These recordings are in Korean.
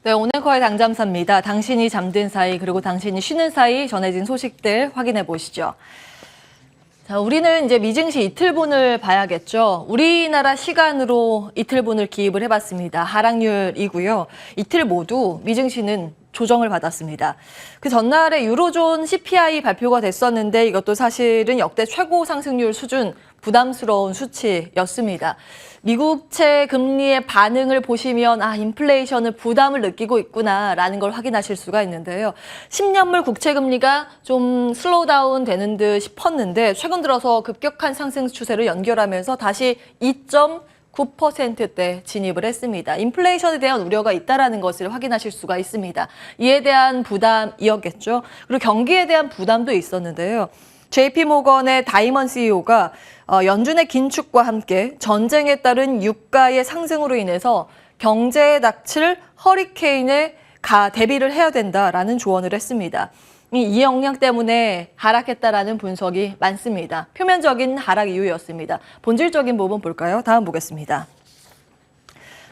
네, 오늘 앵커의 당잠사입니다. 당신이 잠든 사이 그리고 당신이 쉬는 사이 전해진 소식들 확인해 보시죠. 자, 우리는 이제 미증시 이틀분을 봐야겠죠. 우리나라 시간으로 이틀분을 기입을 해봤습니다. 하락률이고요. 이틀 모두 미증시는 조정을 받았습니다. 그 전날에 유로존 CPI 발표가 됐었는데 이것도 사실은 역대 최고 상승률 수준 부담스러운 수치였습니다. 미국채 금리의 반응을 보시면 인플레이션을 부담을 느끼고 있구나라는 걸 확인하실 수가 있는데요. 10년물 국채 금리가 좀 슬로우 다운 되는 듯 싶었는데 최근 들어서 급격한 상승 추세를 연결하면서 다시 2.9%대 진입을 했습니다. 인플레이션에 대한 우려가 있다는 것을 확인하실 수가 있습니다. 이에 대한 부담이었겠죠. 그리고 경기에 대한 부담도 있었는데요. JP모건의 다이먼 CEO가 연준의 긴축과 함께 전쟁에 따른 유가의 상승으로 인해서 경제에 닥칠 허리케인에 대비를 해야 된다라는 조언을 했습니다. 이 영향 때문에 하락했다라는 분석이 많습니다. 표면적인 하락 이유였습니다. 본질적인 부분 볼까요? 다음 보겠습니다.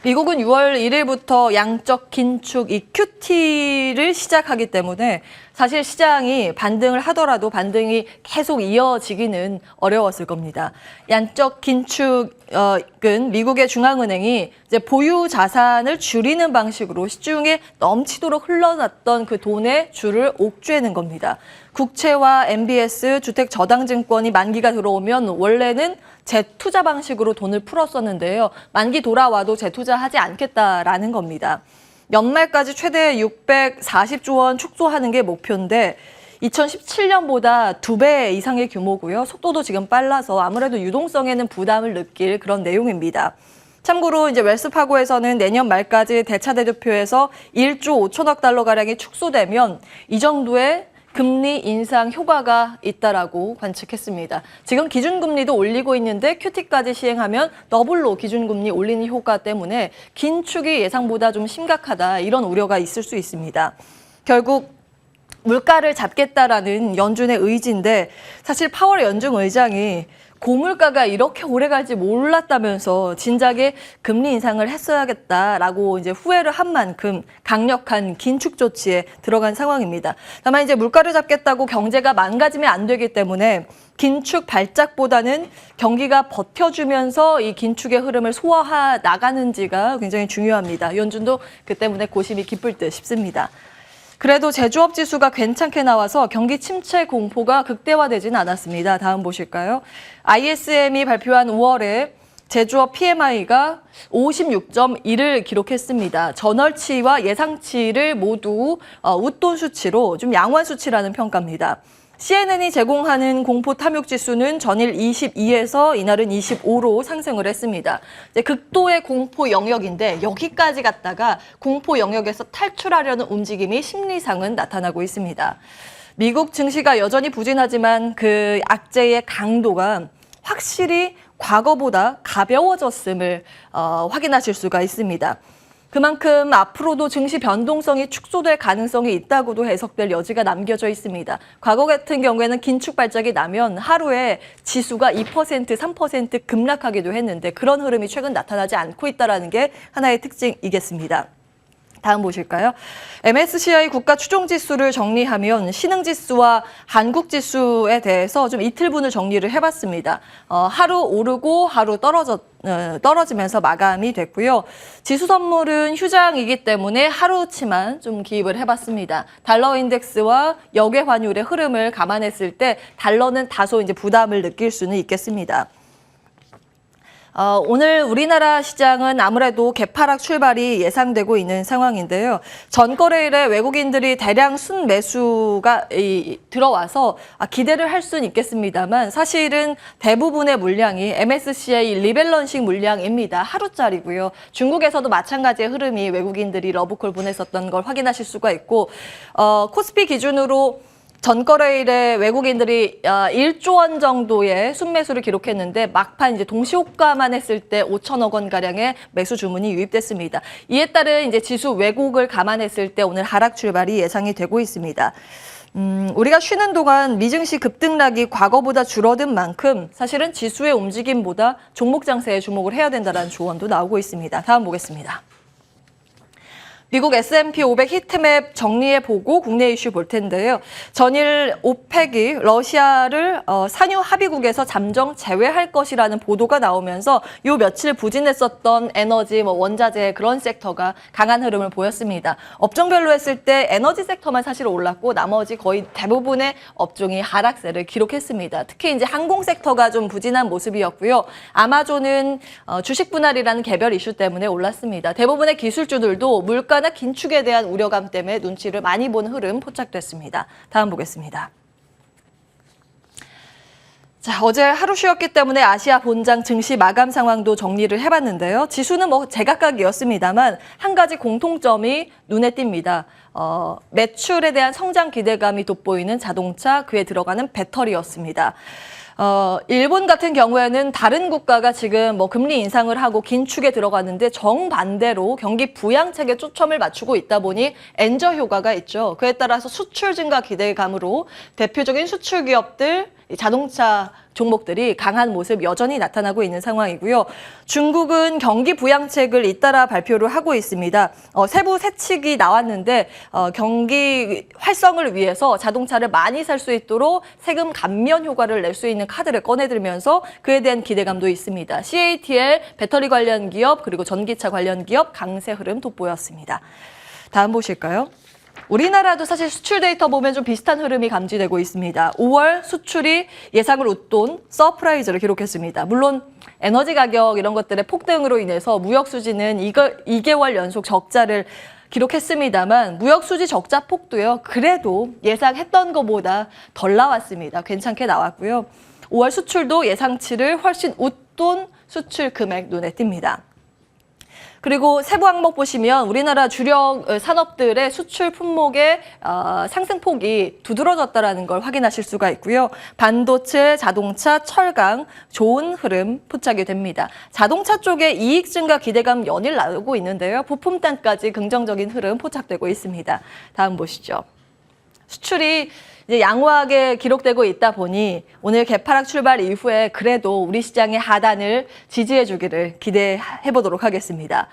미국은 6월 1일부터 양적 긴축, 이 QT를 시작하기 때문에 사실 시장이 반등을 하더라도 반등이 계속 이어지기는 어려웠을 겁니다. 양적 긴축은 미국의 중앙은행이 이제 보유 자산을 줄이는 방식으로 시중에 넘치도록 흘러났던 그 돈의 줄을 옥죄는 겁니다. 국채와 MBS, 주택저당증권이 만기가 들어오면 원래는 재투자 방식으로 돈을 풀었었는데요. 만기 돌아와도 재투자하지 않겠다라는 겁니다. 연말까지 최대 640조 원 축소하는 게 목표인데 2017년보다 2배 이상의 규모고요. 속도도 지금 빨라서 아무래도 유동성에는 부담을 느낄 그런 내용입니다. 참고로 이제 웰스파고에서는 내년 말까지 대차 대조표에서 1조 5천억 달러가량이 축소되면 이 정도의 금리 인상 효과가 있다라고 관측했습니다. 지금 기준금리도 올리고 있는데 QT까지 시행하면 더블로 기준금리 올리는 효과 때문에 긴축이 예상보다 좀 심각하다 이런 우려가 있을 수 있습니다. 결국 물가를 잡겠다라는 연준의 의지인데 사실 파월 연준 의장이 고물가가 이렇게 오래 갈지 몰랐다면서 진작에 금리 인상을 했어야겠다라고 이제 후회를 한 만큼 강력한 긴축 조치에 들어간 상황입니다. 다만 이제 물가를 잡겠다고 경제가 망가지면 안 되기 때문에 긴축 발작보다는 경기가 버텨주면서 이 긴축의 흐름을 소화해 나가는지가 굉장히 중요합니다. 연준도 그 때문에 고심이 깊을 듯 싶습니다. 그래도 제조업 지수가 괜찮게 나와서 경기 침체 공포가 극대화되지는 않았습니다. 다음 보실까요? ISM이 발표한 5월에 제조업 PMI가 56.1을 기록했습니다. 전월치와 예상치를 모두 웃돈 수치로 좀 양호한 수치라는 평가입니다. CNN이 제공하는 공포 탐욕 지수는 전일 22에서 이날은 25로 상승을 했습니다. 이제 극도의 공포 영역인데 여기까지 갔다가 공포 영역에서 탈출하려는 움직임이 심리상은 나타나고 있습니다. 미국 증시가 여전히 부진하지만 그 악재의 강도가 확실히 과거보다 가벼워졌음을 확인하실 수가 있습니다. 그만큼 앞으로도 증시 변동성이 축소될 가능성이 있다고도 해석될 여지가 남겨져 있습니다. 과거 같은 경우에는 긴축 발작이 나면 하루에 지수가 2%, 3% 급락하기도 했는데 그런 흐름이 최근 나타나지 않고 있다는 게 하나의 특징이겠습니다. 다음 보실까요? MSCI 국가 추종지수를 정리하면 신흥지수와 한국지수에 대해서 좀 이틀분을 정리를 해봤습니다. 하루 오르고 하루 떨어지면서 마감이 됐고요. 지수 선물은 휴장이기 때문에 하루치만 좀 기입을 해봤습니다. 달러 인덱스와 역외 환율의 흐름을 감안했을 때 달러는 다소 이제 부담을 느낄 수는 있겠습니다. 오늘 우리나라 시장은 아무래도 개파락 출발이 예상되고 있는 상황인데요. 전거래일에 외국인들이 대량 순매수가 들어와서 기대를 할 수는 있겠습니다만 사실은 대부분의 물량이 MSCI 리밸런싱 물량입니다. 하루짜리고요. 중국에서도 마찬가지의 흐름이 외국인들이 러브콜 보냈었던 걸 확인하실 수가 있고 코스피 기준으로 전거래일에 외국인들이 1조 원 정도의 순매수를 기록했는데 막판 이제 동시호가만 했을 때 5천억 원 가량의 매수 주문이 유입됐습니다. 이에 따른 이제 지수 왜곡을 감안했을 때 오늘 하락 출발이 예상이 되고 있습니다. 우리가 쉬는 동안 미증시 급등락이 과거보다 줄어든 만큼 사실은 지수의 움직임보다 종목 장세에 주목을 해야 된다는 조언도 나오고 있습니다. 다음 보겠습니다. 미국 S&P 500 히트맵 정리해보고 국내 이슈 볼 텐데요. 전일 오펙이 러시아를 산유 합의국에서 잠정 제외할 것이라는 보도가 나오면서 요 며칠 부진했었던 에너지, 원자재 그런 섹터가 강한 흐름을 보였습니다. 업종별로 했을 때 에너지 섹터만 사실 올랐고 나머지 거의 대부분의 업종이 하락세를 기록했습니다. 특히 이제 항공 섹터가 좀 부진한 모습이었고요. 아마존은 주식 분할이라는 개별 이슈 때문에 올랐습니다. 대부분의 기술주들도 물가나 긴축에 대한 우려감 때문에 눈치를 많이 본 흐름 포착됐습니다. 다음 보겠습니다. 자, 어제 하루 쉬었기 때문에 아시아 본장 증시 마감 상황도 정리를 해봤는데요. 지수는 제각각이었습니다만 한 가지 공통점이 눈에 띕니다. 매출에 대한 성장 기대감이 돋보이는 자동차, 그에 들어가는 배터리였습니다. 일본 같은 경우에는 다른 국가가 지금 금리 인상을 하고 긴축에 들어갔는데 정반대로 경기 부양책에 초점을 맞추고 있다 보니 엔저 효과가 있죠. 그에 따라서 수출 증가 기대감으로 대표적인 수출 기업들, 자동차 종목들이 강한 모습 여전히 나타나고 있는 상황이고요. 중국은 경기 부양책을 잇따라 발표를 하고 있습니다. 세부 세칙이 나왔는데 경기 활성을 위해서 자동차를 많이 살 수 있도록 세금 감면 효과를 낼 수 있는 카드를 꺼내들면서 그에 대한 기대감도 있습니다. CATL, 배터리 관련 기업, 그리고 전기차 관련 기업 강세 흐름 돋보였습니다. 다음 보실까요? 우리나라도 사실 수출 데이터 보면 좀 비슷한 흐름이 감지되고 있습니다. 5월 수출이 예상을 웃돈 서프라이즈를 기록했습니다. 물론 에너지 가격 이런 것들의 폭등으로 인해서 무역 수지는 2개월 연속 적자를 기록했습니다만 무역 수지 적자 폭도요. 그래도 예상했던 것보다 덜 나왔습니다. 괜찮게 나왔고요. 5월 수출도 예상치를 훨씬 웃돈 수출 금액 눈에 띕니다. 그리고 세부 항목 보시면 우리나라 주력 산업들의 수출 품목의 상승폭이 두드러졌다는 걸 확인하실 수가 있고요. 반도체, 자동차, 철강 좋은 흐름 포착이 됩니다. 자동차 쪽에 이익 증가 기대감 연일 나오고 있는데요. 부품단까지 긍정적인 흐름 포착되고 있습니다. 다음 보시죠. 수출이 이제 양호하게 기록되고 있다 보니 오늘 개파락 출발 이후에 그래도 우리 시장의 하단을 지지해 주기를 기대해 보도록 하겠습니다.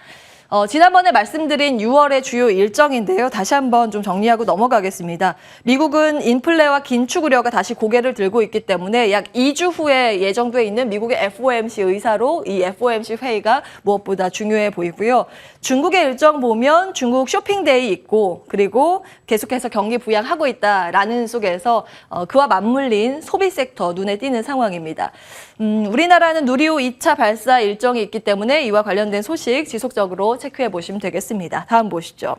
지난번에 말씀드린 6월의 주요 일정인데요. 다시 한번 좀 정리하고 넘어가겠습니다. 미국은 인플레와 긴축 우려가 다시 고개를 들고 있기 때문에 약 2주 후에 예정돼 있는 미국의 FOMC 의사로 이 FOMC 회의가 무엇보다 중요해 보이고요. 중국의 일정 보면 중국 쇼핑데이 있고 그리고 계속해서 경기 부양하고 있다라는 속에서 그와 맞물린 소비 섹터 눈에 띄는 상황입니다. 우리나라는 누리호 2차 발사 일정이 있기 때문에 이와 관련된 소식 지속적으로 체크해 보시면 되겠습니다. 다음 보시죠.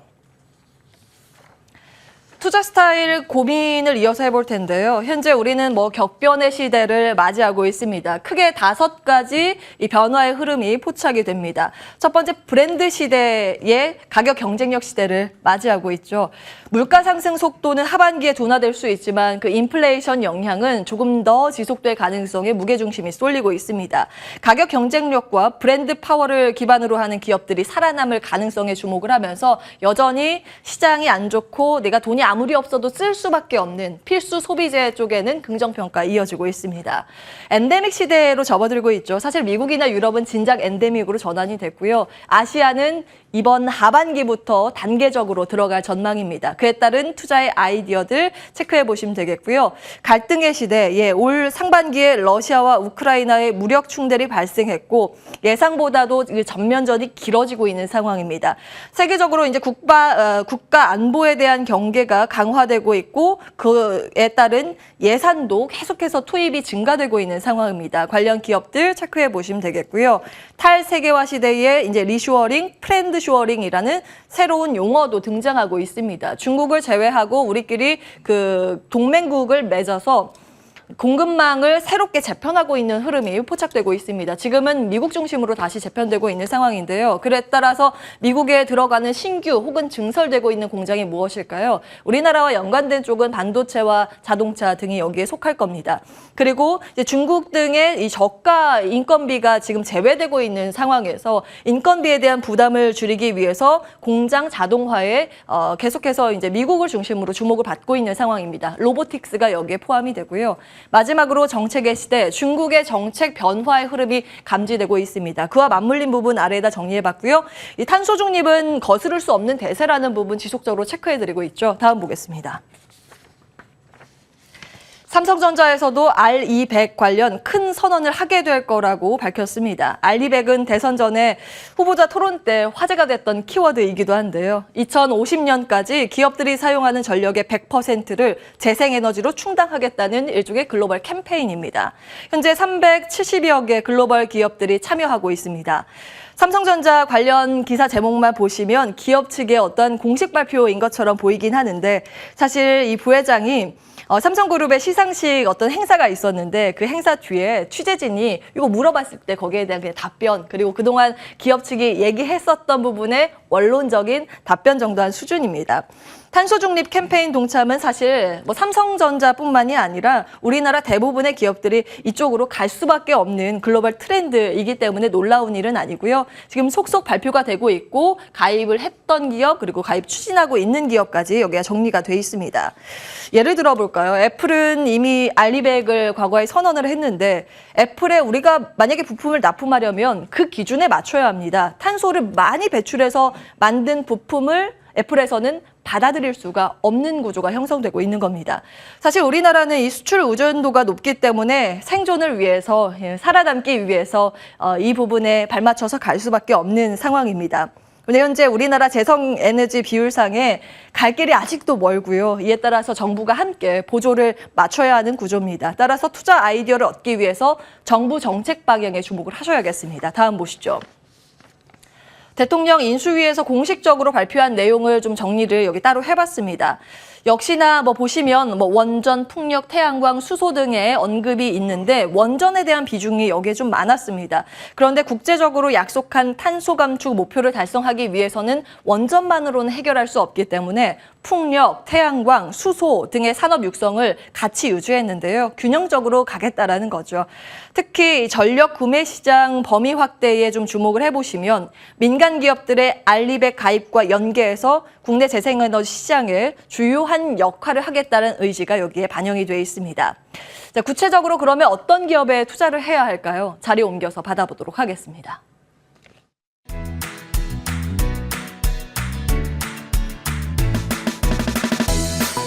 투자 스타일 고민을 이어서 해볼 텐데요. 현재 우리는 격변의 시대를 맞이하고 있습니다. 크게 5가지 이 변화의 흐름이 포착이 됩니다. 첫 번째, 브랜드 시대의 가격 경쟁력 시대를 맞이하고 있죠. 물가 상승 속도는 하반기에 둔화될 수 있지만 그 인플레이션 영향은 조금 더 지속될 가능성에 무게중심이 쏠리고 있습니다. 가격 경쟁력과 브랜드 파워를 기반으로 하는 기업들이 살아남을 가능성에 주목을 하면서 여전히 시장이 안 좋고 내가 돈이 아무리 없어도 쓸 수밖에 없는 필수 소비재 쪽에는 긍정평가 이어지고 있습니다. 엔데믹 시대로 접어들고 있죠. 사실 미국이나 유럽은 진작 엔데믹으로 전환이 됐고요. 아시아는 이번 하반기부터 단계적으로 들어갈 전망입니다. 그에 따른 투자의 아이디어들 체크해 보시면 되겠고요. 갈등의 시대, 올 상반기에 러시아와 우크라이나의 무력 충돌이 발생했고 예상보다도 전면전이 길어지고 있는 상황입니다. 세계적으로 이제 국가 안보에 대한 경계가 강화되고 있고 그에 따른 예산도 계속해서 투입이 증가되고 있는 상황입니다. 관련 기업들 체크해 보시면 되겠고요. 탈세계화 시대에 이제 리슈어링, 프렌드 슈어링이라는 새로운 용어도 등장하고 있습니다. 중국을 제외하고 우리끼리 그 동맹국을 맺어서 공급망을 새롭게 재편하고 있는 흐름이 포착되고 있습니다. 지금은 미국 중심으로 다시 재편되고 있는 상황인데요. 그에 따라서 미국에 들어가는 신규 혹은 증설되고 있는 공장이 무엇일까요? 우리나라와 연관된 쪽은 반도체와 자동차 등이 여기에 속할 겁니다. 그리고 이제 중국 등의 이 저가 인건비가 지금 제외되고 있는 상황에서 인건비에 대한 부담을 줄이기 위해서 공장 자동화에 계속해서 이제 미국을 중심으로 주목을 받고 있는 상황입니다. 로보틱스가 여기에 포함이 되고요. 마지막으로 정책의 시대, 중국의 정책 변화의 흐름이 감지되고 있습니다. 그와 맞물린 부분 아래에다 정리해봤고요. 이 탄소 중립은 거스를 수 없는 대세라는 부분 지속적으로 체크해드리고 있죠. 다음 보겠습니다. 삼성전자에서도 R200 관련 큰 선언을 하게 될 거라고 밝혔습니다. R200은 대선 전에 후보자 토론 때 화제가 됐던 키워드이기도 한데요. 2050년까지 기업들이 사용하는 전력의 100%를 재생에너지로 충당하겠다는 일종의 글로벌 캠페인입니다. 현재 370여 개 글로벌 기업들이 참여하고 있습니다. 삼성전자 관련 기사 제목만 보시면 기업 측의 어떤 공식 발표인 것처럼 보이긴 하는데 사실 이 부회장이 삼성그룹의 시상식 어떤 행사가 있었는데 그 행사 뒤에 취재진이 이거 물어봤을 때 거기에 대한 그냥 답변 그리고 그동안 기업 측이 얘기했었던 부분의 원론적인 답변 정도 한 수준입니다. 탄소 중립 캠페인 동참은 사실 삼성전자뿐만이 아니라 우리나라 대부분의 기업들이 이쪽으로 갈 수밖에 없는 글로벌 트렌드이기 때문에 놀라운 일은 아니고요. 지금 속속 발표가 되고 있고 가입을 했던 기업 그리고 가입 추진하고 있는 기업까지 여기가 정리가 돼 있습니다. 예를 들어볼까요? 애플은 이미 R200을 과거에 선언을 했는데 애플에 우리가 만약에 부품을 납품하려면 그 기준에 맞춰야 합니다. 탄소를 많이 배출해서 만든 부품을 애플에서는 받아들일 수가 없는 구조가 형성되고 있는 겁니다. 사실 우리나라는 이 수출 의존도가 높기 때문에 생존을 위해서, 살아남기 위해서 이 부분에 발맞춰서 갈 수밖에 없는 상황입니다. 현재 우리나라 재생에너지 비율상에 갈 길이 아직도 멀고요. 이에 따라서 정부가 함께 보조를 맞춰야 하는 구조입니다. 따라서 투자 아이디어를 얻기 위해서 정부 정책 방향에 주목을 하셔야겠습니다. 다음 보시죠. 대통령 인수위에서 공식적으로 발표한 내용을 좀 정리를 여기 따로 해봤습니다. 역시나 보시면 원전, 풍력, 태양광, 수소 등의 언급이 있는데 원전에 대한 비중이 여기에 좀 많았습니다. 그런데 국제적으로 약속한 탄소 감축 목표를 달성하기 위해서는 원전만으로는 해결할 수 없기 때문에 풍력, 태양광, 수소 등의 산업 육성을 같이 유지했는데요. 균형적으로 가겠다라는 거죠. 특히 전력 구매 시장 범위 확대에 좀 주목을 해보시면 민간 기업들의 R200 가입과 연계해서 국내 재생에너지 시장에 주요한 역할을 하겠다는 의지가 여기에 반영이 되어 있습니다. 자, 구체적으로 그러면 어떤 기업에 투자를 해야 할까요? 자리 옮겨서 받아보도록 하겠습니다.